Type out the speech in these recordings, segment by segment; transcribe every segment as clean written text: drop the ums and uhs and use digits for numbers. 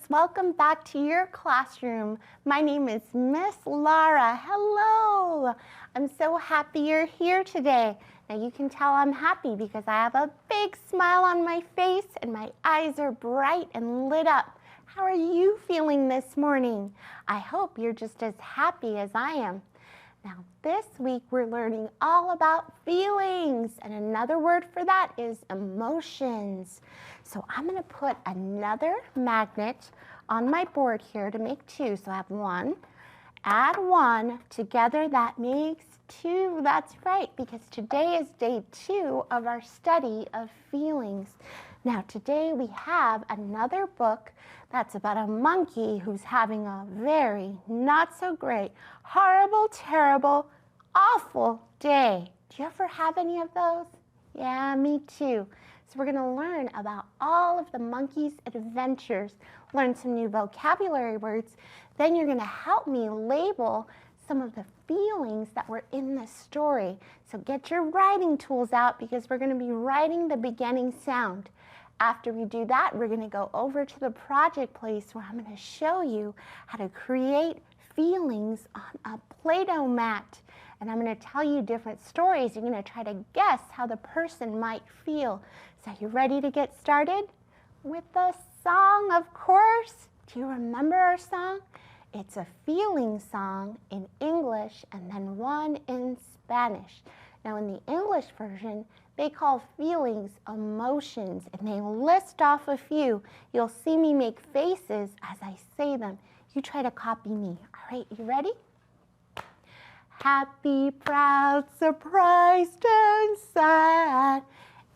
Welcome back to your classroom. My name is Miss Lara. Hello. I'm so happy you're here today. Now you can tell I'm happy because I have a big smile on my face and my eyes are bright and lit up. How are you feeling this morning? I hope you're just as happy as I am. Now this week we're learning all about feelings, and another word for that is emotions. So I'm going to put another magnet on my board here to make two. So I have one, add one, together that makes two. That's right, because today is day 2 of our study of feelings. Now today we have another book that's about a monkey who's having a very not so great, horrible, terrible, awful day. Do you ever have any of those? Yeah, me too. So we're going to learn about all of the monkey's adventures, learn some new vocabulary words. Then you're going to help me label some of the feelings that were in the story. So get your writing tools out because we're going to be writing the beginning sound. After we do that, we're going to go over to the project place where I'm going to show you how to create feelings on a Play-Doh mat. And I'm going to tell you different stories. You're going to try to guess how the person might feel. So are you ready to get started? With the song, of course. Do you remember our song? It's a feeling song in English and then one in Spanish. Now in the English version, they call feelings emotions, and they list off a few. You'll see me make faces as I say them. You try to copy me. All right, you ready? Happy, proud, surprised, and sad,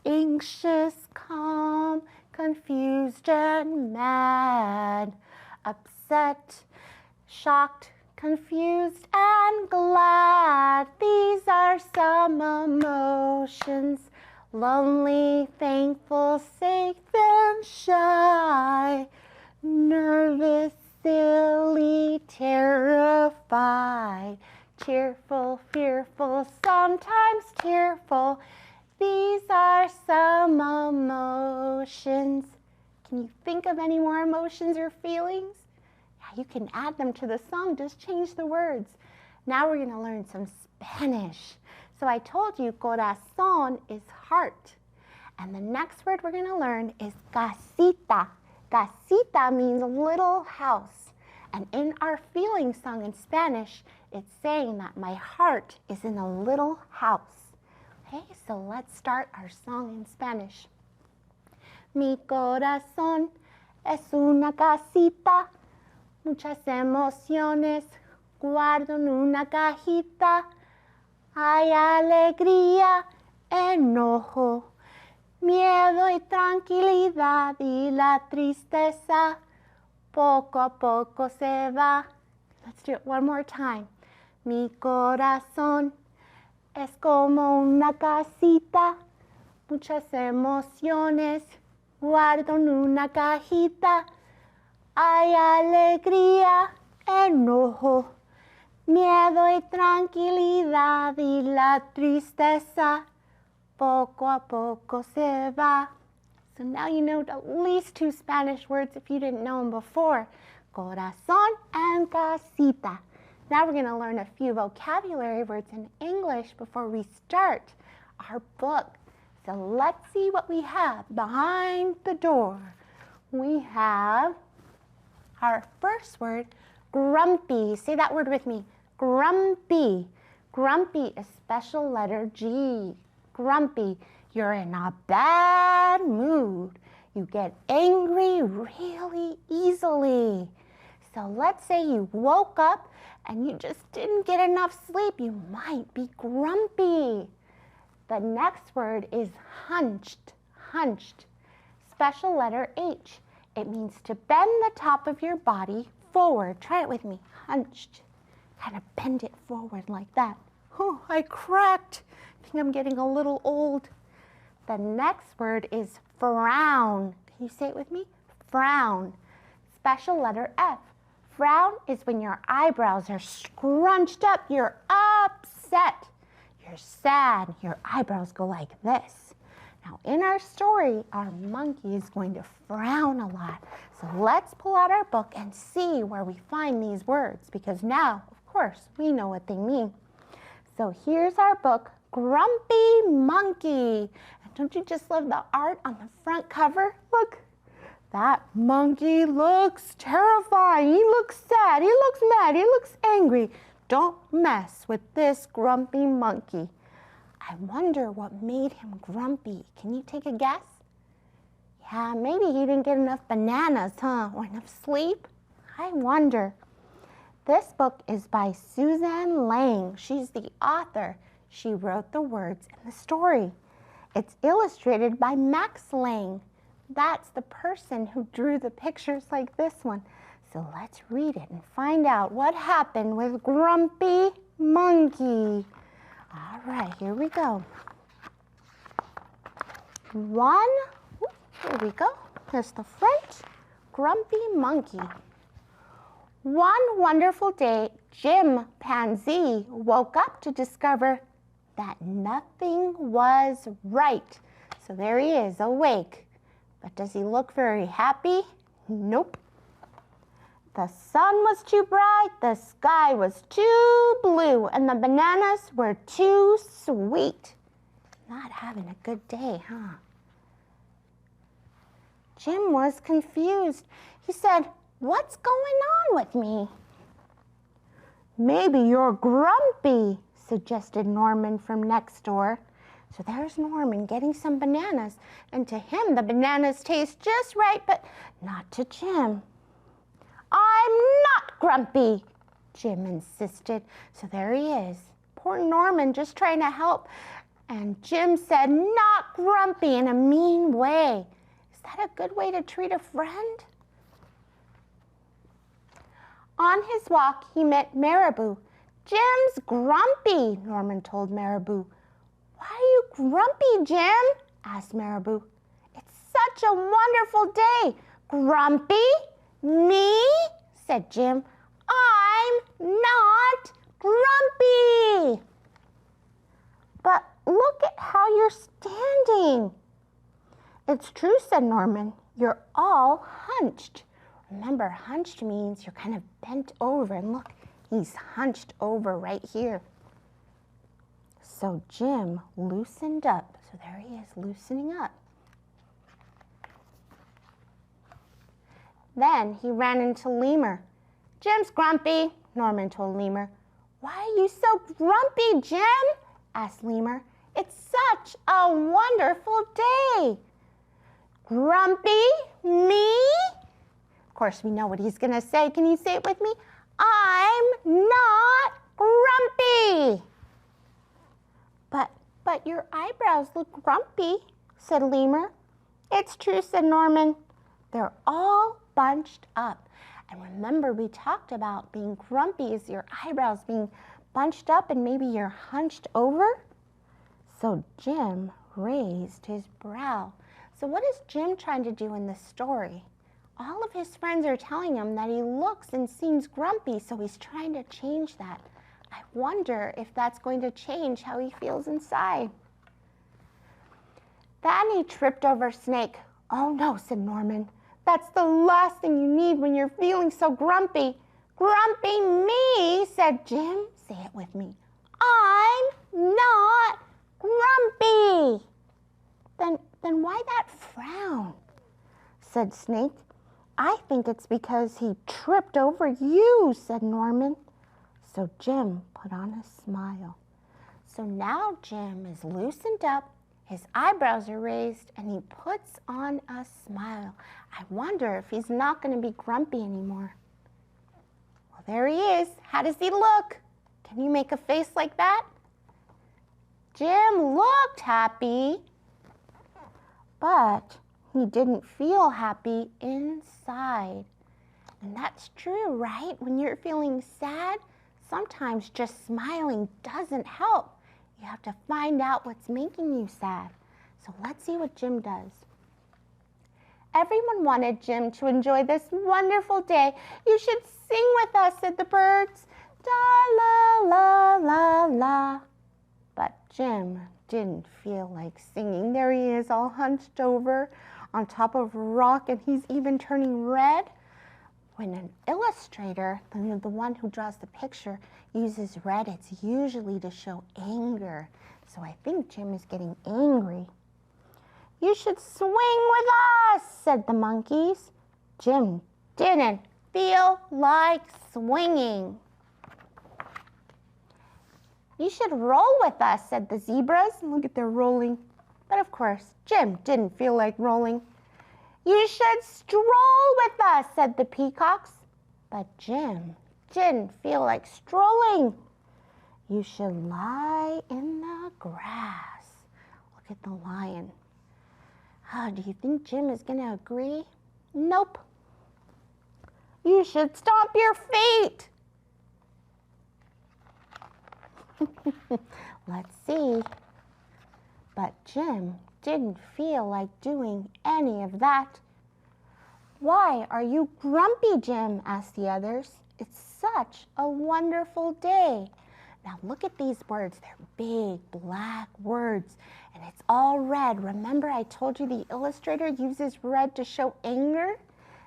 anxious, calm, confused, and mad, upset, shocked, confused, and glad. These are some emotions: lonely, thankful, safe, and shy, nervous, silly, terrified, cheerful, fearful, sometimes tearful. These are some emotions. Can you think of any more emotions or feelings? Yeah, you can add them to the song, just change the words. Now we're going to learn some Spanish. So I told you corazón is heart. And the next word we're going to learn is casita. Casita means little house. And in our feeling song in Spanish, it's saying that my heart is in a little house. Okay, so let's start our song in Spanish. Mi corazón es una casita, muchas emociones guardo en una cajita. Hay alegría, enojo, miedo y tranquilidad, y la tristeza poco a poco se va. Let's do it one more time. Mi corazón es como una casita, muchas emociones guardo en una cajita. Hay alegría, enojo, miedo y tranquilidad, y la tristeza poco a poco se va. So now you know at least 2 Spanish words if you didn't know them before. Corazón and casita. Now we're going to learn a few vocabulary words in English before we start our book. So let's see what we have behind the door. We have our first word, grumpy. Say that word with me. Grumpy. Grumpy is special letter G. Grumpy. You're in a bad mood. You get angry really easily. So let's say you woke up and you just didn't get enough sleep. You might be grumpy. The next word is hunched. Hunched. Special letter H. It means to bend the top of your body forward. Try it with me. Hunched. Kind of bend it forward like that. Oh, I cracked. I think I'm getting a little old. The next word is frown. Can you say it with me? Frown. Special letter F. Frown is when your eyebrows are scrunched up. You're upset. You're sad. Your eyebrows go like this. Now in our story, our monkey is going to frown a lot. So let's pull out our book and see where we find these words, because now, of course, we know what they mean. So here's our book, Grumpy Monkey. And don't you just love the art on the front cover? Look, that monkey looks terrifying. He looks sad, he looks mad, he looks angry. Don't mess with this grumpy monkey. I wonder what made him grumpy. Can you take a guess? Yeah, maybe he didn't get enough bananas, huh? Or enough sleep? I wonder. This book is by Suzanne Lang. She's the author. She wrote the words in the story. It's illustrated by Max Lang. That's the person who drew the pictures like this one. So let's read it and find out what happened with Grumpy Monkey. All right, here we go. Here we go. Here's the front. Grumpy Monkey. One wonderful day, Jim Pansy woke up to discover that nothing was right. So there he is, awake. But does he look very happy? Nope. The sun was too bright, the sky was too blue, and the bananas were too sweet. Not having a good day, huh? Jim was confused. He said, "What's going on with me?" "Maybe you're grumpy," suggested Norman from next door. So there's Norman getting some bananas, and to him the bananas taste just right, but not to Jim. "I'm not grumpy," Jim insisted. So there he is. Poor Norman just trying to help. And Jim said, "Not grumpy," in a mean way. Is that a good way to treat a friend? On his walk, he met Marabou. "Jim's grumpy," Norman told Marabou. "Why are you grumpy, Jim?" asked Marabou. "It's such a wonderful day." "Grumpy? Me?" said Jim. "I'm not grumpy." "But look at how you're standing." "It's true," said Norman. "You're all hunched." Remember, hunched means you're kind of bent over, and look, he's hunched over right here. So Jim loosened up. So there he is, loosening up. Then he ran into Lemur. "Jim's grumpy," Norman told Lemur. "Why are you so grumpy, Jim?" asked Lemur. "It's such a wonderful day." "Grumpy? Me?" Of course, we know what he's going to say. Can you say it with me? "I'm not grumpy." But your eyebrows look grumpy," said Lemur. "It's true," said Norman. They're all bunched up. And remember, we talked about being grumpy is your eyebrows being bunched up and maybe you're hunched over. So Jim raised his brow. So what is Jim trying to do in this story? All of his friends are telling him that he looks and seems grumpy, so he's trying to change that. I wonder if that's going to change how he feels inside. Then he tripped over Snake. "Oh no," said Norman. "That's the last thing you need when you're feeling so grumpy." "Grumpy me," said Jim. Say it with me. "I'm not grumpy." Then why that frown?" said Snake. "I think it's because he tripped over you," said Norman. So Jim put on a smile. So now Jim is loosened up, his eyebrows are raised, and he puts on a smile. I wonder if he's not going to be grumpy anymore. Well, there he is. How does he look? Can you make a face like that? Jim looked happy, but he didn't feel happy inside. And that's true, right? When you're feeling sad, sometimes just smiling doesn't help. You have to find out what's making you sad. So let's see what Jim does. Everyone wanted Jim to enjoy this wonderful day. "You should sing with us," said the birds. Da la la la la. But Jim didn't feel like singing. There he is, all hunched over on top of a rock, and he's even turning red. When an illustrator, the one who draws the picture, uses red, it's usually to show anger. So I think Jim is getting angry. "You should swing with us," said the monkeys. Jim didn't feel like swinging. "You should roll with us," said the zebras. Look at, they're rolling. But of course, Jim didn't feel like rolling. "You should stroll with us," said the peacocks. But Jim didn't feel like strolling. "You should lie in the grass." Look at the lion. Do you think Jim is going to agree? Nope. "You should stomp your feet." Let's see. But Jim didn't feel like doing any of that. "Why are you grumpy, Jim?" asked the others. "It's such a wonderful day." Now look at these words. They're big black words, and it's all red. Remember I told you the illustrator uses red to show anger?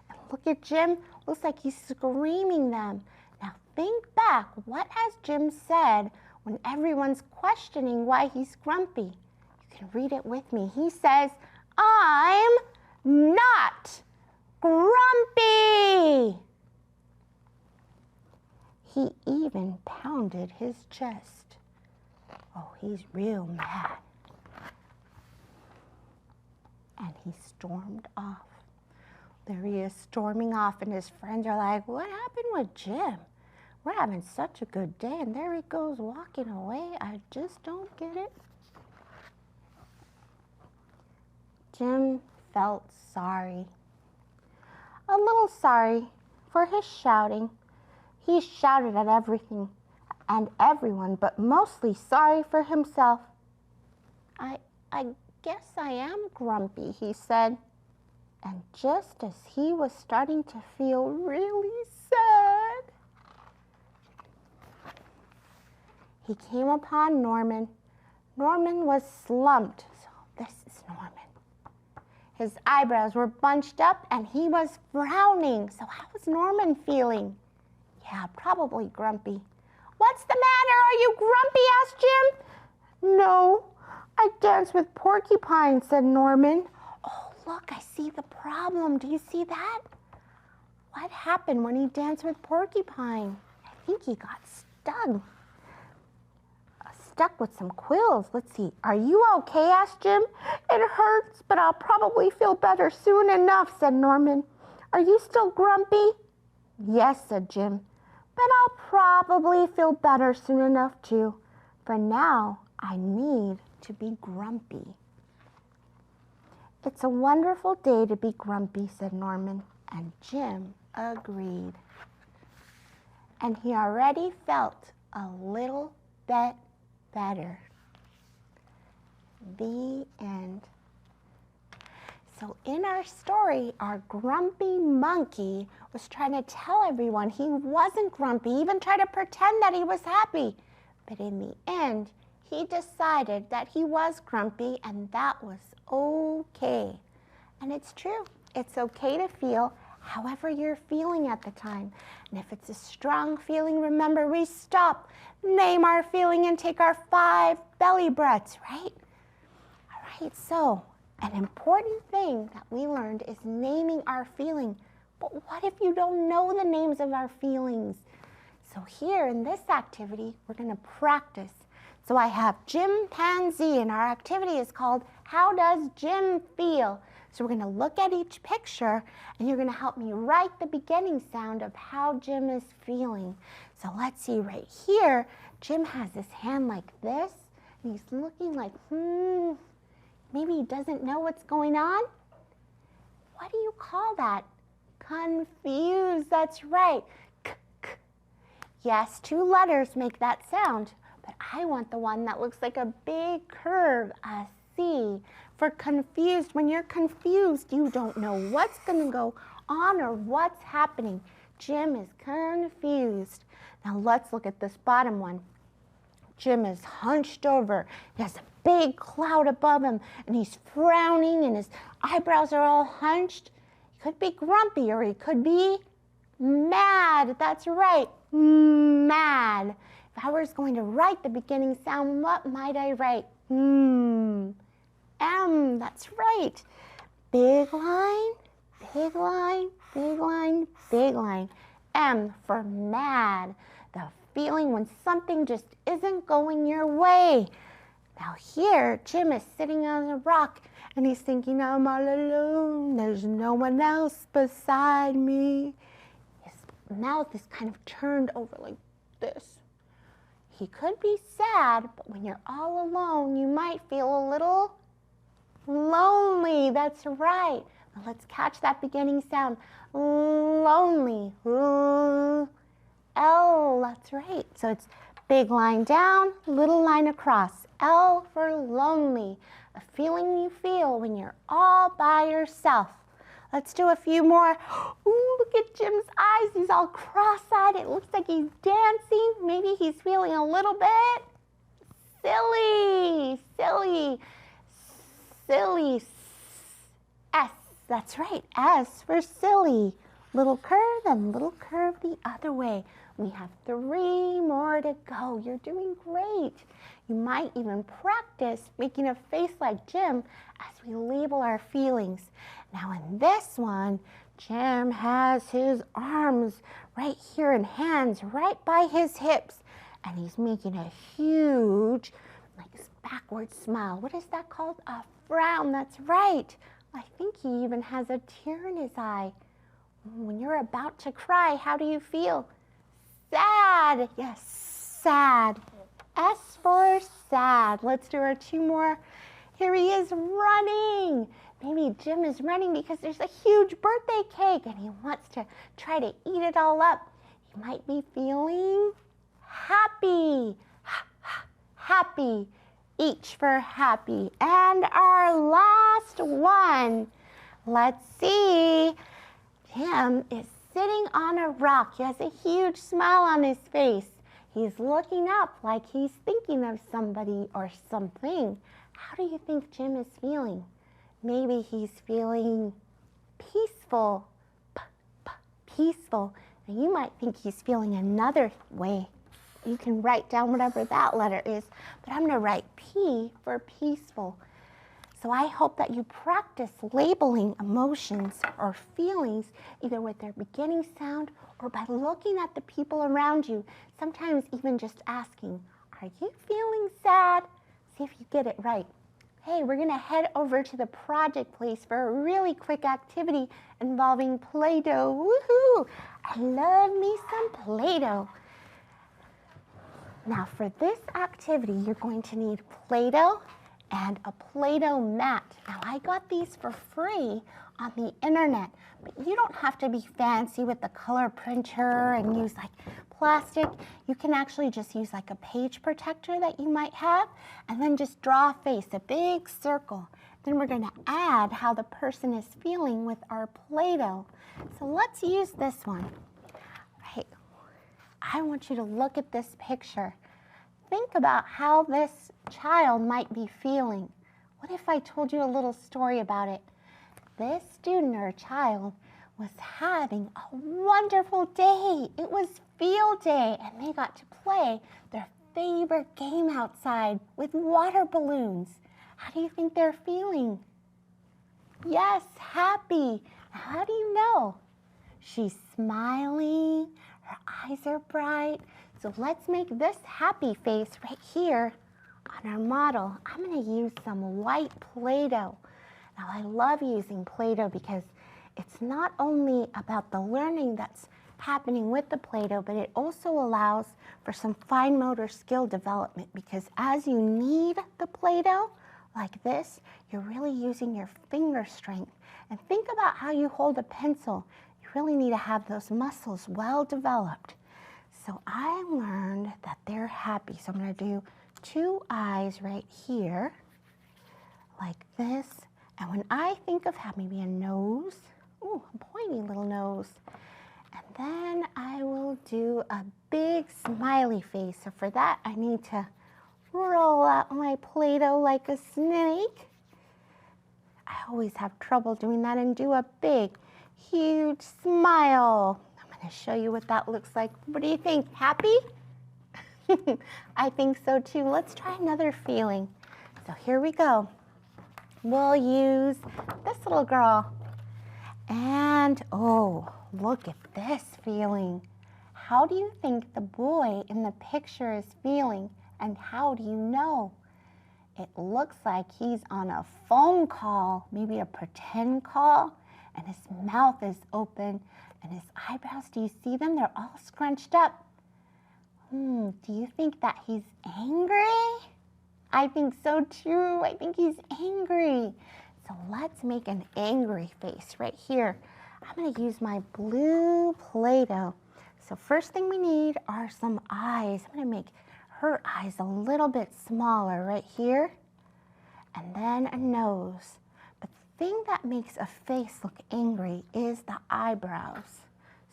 And look at Jim. Looks like he's screaming them. Now think back. What has Jim said when everyone's questioning why he's grumpy? You can read it with me. He says, "I'm not grumpy." He even pounded his chest. Oh, he's real mad. And he stormed off. There he is storming off, and his friends are like, "What happened with Jim? We're having such a good day, and there he goes walking away. I just don't get it." Jim felt sorry. A little sorry for his shouting. He shouted at everything and everyone, but mostly sorry for himself. I guess I am grumpy," he said. And just as he was starting to feel really sad, he came upon Norman. Norman was slumped. So this is Norman. His eyebrows were bunched up and he was frowning. So how was Norman feeling? Yeah, probably grumpy. "What's the matter? Are you grumpy?" asked Jim. "No, I danced with Porcupine," said Norman. "Oh, look, I see the problem. Do you see that? What happened when he danced with Porcupine? I think he got stuck with some quills. Let's see. Are you okay?" asked Jim. "It hurts, but I'll probably feel better soon enough," said Norman. "Are you still grumpy?" "Yes," said Jim. "But I'll probably feel better soon enough too. For now, I need to be grumpy." "It's a wonderful day to be grumpy," said Norman, and Jim agreed. And he already felt a little bit better. The end. So in our story, our grumpy monkey was trying to tell everyone he wasn't grumpy, even try to pretend that he was happy. But in the end, he decided that he was grumpy, and that was okay. And it's true. It's okay to feel however you're feeling at the time. And if it's a strong feeling, remember, we stop, name our feeling, and take our 5 belly breaths, right? All right, so an important thing that we learned is naming our feeling. But what if you don't know the names of our feelings? So here in this activity, we're going to practice. So I have chimpanzee, and our activity is called How Does Jim Feel? So we're going to look at each picture, and you're going to help me write the beginning sound of how Jim is feeling. So let's see right here. Jim has his hand like this, and he's looking like, maybe he doesn't know what's going on. What do you call that? Confused, that's right. Yes, 2 letters make that sound, but I want the one that looks like a big curve, a C. For confused, when you're confused, you don't know what's going to go on or what's happening. Jim is confused. Now let's look at this bottom one. Jim is hunched over. He has a big cloud above him, and he's frowning, and his eyebrows are all hunched. He could be grumpy, or he could be mad. That's right, mad. If I was going to write the beginning sound, what might I write? M, that's right. Big line, big line, big line, big line. M for mad, the feeling when something just isn't going your way. Now here, Jim is sitting on a rock and he's thinking, I'm all alone, there's no one else beside me. His mouth is kind of turned over like this. He could be sad, but when you're all alone, you might feel a little lonely. That's right. Now let's catch that beginning sound. Lonely. L, that's right. So it's big line down, little line across. L for lonely, a feeling you feel when you're all by yourself. Let's do a few more. Ooh, look at Jim's eyes. He's all cross-eyed. It looks like he's dancing. Maybe he's feeling a little bit silly. Silly. Silly. S, that's right. S for silly. Little curve and little curve the other way. We have 3 more to go. You're doing great. You might even practice making a face like Jim as we label our feelings. Now in this one, Jim has his arms right here and hands right by his hips. And he's making a huge, like, backward smile. What is that called? A frown. That's right. I think he even has a tear in his eye. When you're about to cry, how do you feel? Sad. Yes, sad. S for sad. Let's do our 2 more. Here he is running. Maybe Jim is running because there's a huge birthday cake and he wants to try to eat it all up. He might be feeling happy. Happy. H for happy. And our last one. Let's see. Jim is sitting on a rock. He has a huge smile on his face. He's looking up like he's thinking of somebody or something. How do you think Jim is feeling? Maybe he's feeling peaceful. Peaceful. Now you might think he's feeling another way. You can write down whatever that letter is, but I'm going to write P for peaceful. So I hope that you practice labeling emotions or feelings either with their beginning sound or by looking at the people around you. Sometimes even just asking, are you feeling sad? See if you get it right. Hey, we're going to head over to the project place for a really quick activity involving Play-Doh. Woohoo! I love me some Play-Doh. Now for this activity, you're going to need Play-Doh and a Play-Doh mat. Now I got these for free on the internet, but you don't have to be fancy with the color printer and use like plastic. You can actually just use like a page protector that you might have and then just draw a face, a big circle. Then we're going to add how the person is feeling with our Play-Doh. So let's use this one. Right. I want you to look at this picture. Think about how this child might be feeling. What if I told you a little story about it? This student or child was having a wonderful day. It was field day and they got to play their favorite game outside with water balloons. How do you think they're feeling? Yes, happy. How do you know? She's smiling, her eyes are bright. So let's make this happy face right here on our model. I'm going to use some white Play-Doh. Now I love using Play-Doh because it's not only about the learning that's happening with the Play-Doh, but it also allows for some fine motor skill development because as you knead the Play-Doh like this, you're really using your finger strength. And think about how you hold a pencil. You really need to have those muscles well developed. So I learned that they're happy. So I'm going to do 2 eyes right here, like this. And when I think of happy, maybe a nose. Ooh, a pointy little nose. And then I will do a big smiley face. So for that, I need to roll out my Play-Doh like a snake. I always have trouble doing that, and do a big, huge smile. I'm going to show you what that looks like. What do you think? Happy? I think so too. Let's try another feeling. So here we go. We'll use this little girl. And oh, look at this feeling. How do you think the boy in the picture is feeling? And how do you know? It looks like he's on a phone call, maybe a pretend call, and his mouth is open, and his eyebrows, do you see them? They're all scrunched up. Do you think that he's angry? I think so too. I think he's angry. So let's make an angry face right here. I'm going to use my blue Play-Doh. So first thing we need are some eyes. I'm going to make her eyes a little bit smaller right here, and then a nose. But the thing that makes a face look angry is the eyebrows.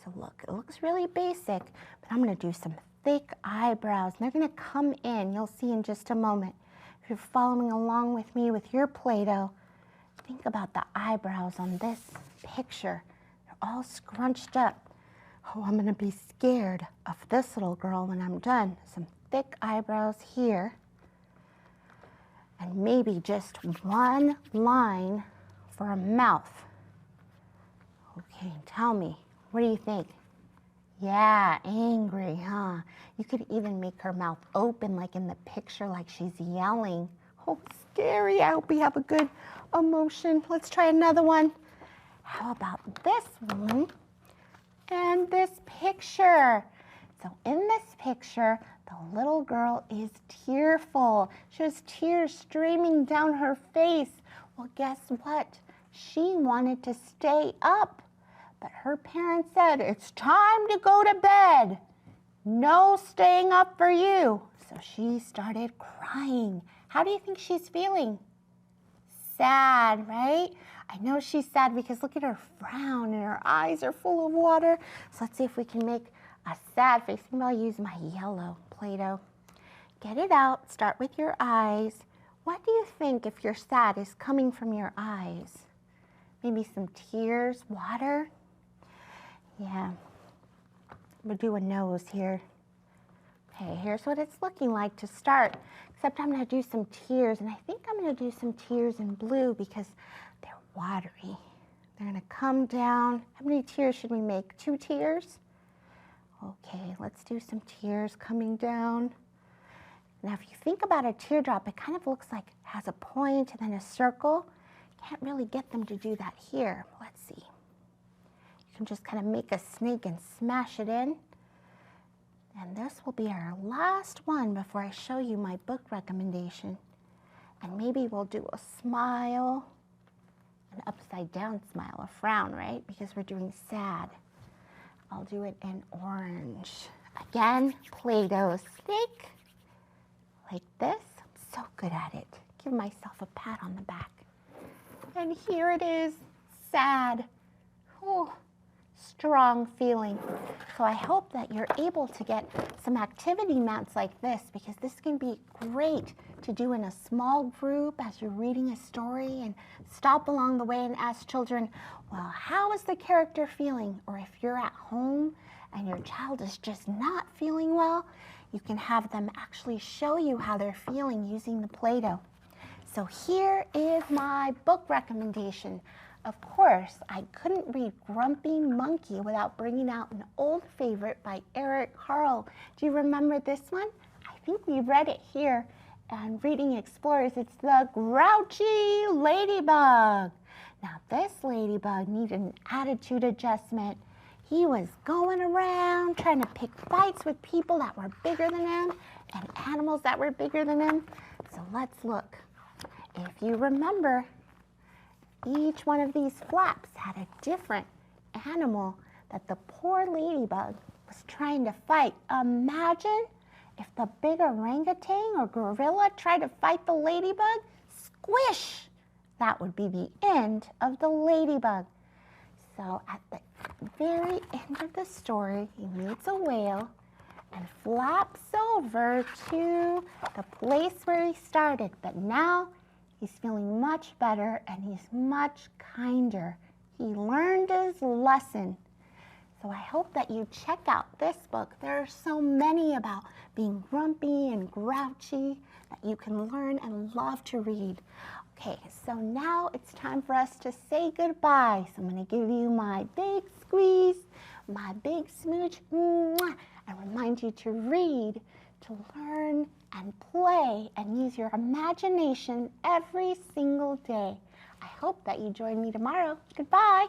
So look, it looks really basic, but I'm going to do some thick eyebrows, and they're going to come in. You'll see in just a moment. If you're following along with me with your Play-Doh, think about the eyebrows on this picture. They're all scrunched up. Oh, I'm going to be scared of this little girl when I'm done. Some thick eyebrows here, and maybe just one line for a mouth. Okay, tell me, what do you think? Yeah, angry, huh? You could even make her mouth open like in the picture, like she's yelling. Oh, scary. I hope we have a good emotion. Let's try another one. How about this one and this picture? So in this picture, the little girl is tearful. She has tears streaming down her face. Well, guess what? She wanted to stay up, but her parents said, it's time to go to bed. No staying up for you. So she started crying. How do you think she's feeling? Sad, right? I know she's sad because look at her frown and her eyes are full of water. So let's see if we can make a sad face. Maybe I'll use my yellow Play-Doh. Get it out. Start with your eyes. What do you think, if you're sad, is coming from your eyes? Maybe some tears, water? Yeah. We'll do a nose here. Okay, here's what it's looking like to start. Except I'm going to do some tears, and I think I'm going to do some tears in blue because they're watery. They're going to come down. How many tears should we make? 2 tears? Okay, let's do some tears coming down. Now, if you think about a teardrop, it kind of looks like it has a point and then a circle. Can't really get them to do that here. Let's see. You can just kind of make a snake and smash it in. And this will be our last one before I show you my book recommendation. And maybe we'll do a smile, an upside down smile, a frown, right? Because we're doing sad. I'll do it in orange. Again, Play-Doh stick, like this. I'm so good at it. Give myself a pat on the back. And here it is, sad. Oh, strong feeling. So I hope that you're able to get some activity mats like this, because this can be great to do in a small group as you're reading a story, and stop along the way and ask children, well, how is the character feeling? Or if you're at home and your child is just not feeling well, you can have them actually show you how they're feeling using the Play-Doh. So here is my book recommendation. Of course, I couldn't read Grumpy Monkey without bringing out an old favorite by Eric Carle. Do you remember this one? I think we read it here on Reading Explorers. It's The Grouchy Ladybug. Now, this ladybug needed an attitude adjustment. He was going around trying to pick fights with people that were bigger than him and animals that were bigger than him. So let's look. If you remember, each one of these flaps had a different animal that the poor ladybug was trying to fight. Imagine if the big orangutan or gorilla tried to fight the ladybug. Squish! That would be the end of the ladybug. So at the very end of the story, he meets a whale, and flaps over to the place where he started. But now he's feeling much better and he's much kinder. He learned his lesson. So I hope that you check out this book. There are so many about being grumpy and grouchy that you can learn and love to read. Okay, so now it's time for us to say goodbye. So I'm going to give you my big squeeze, my big smooch, mwah, and remind you to read, to learn and play and use your imagination every single day. I hope that you join me tomorrow. Goodbye.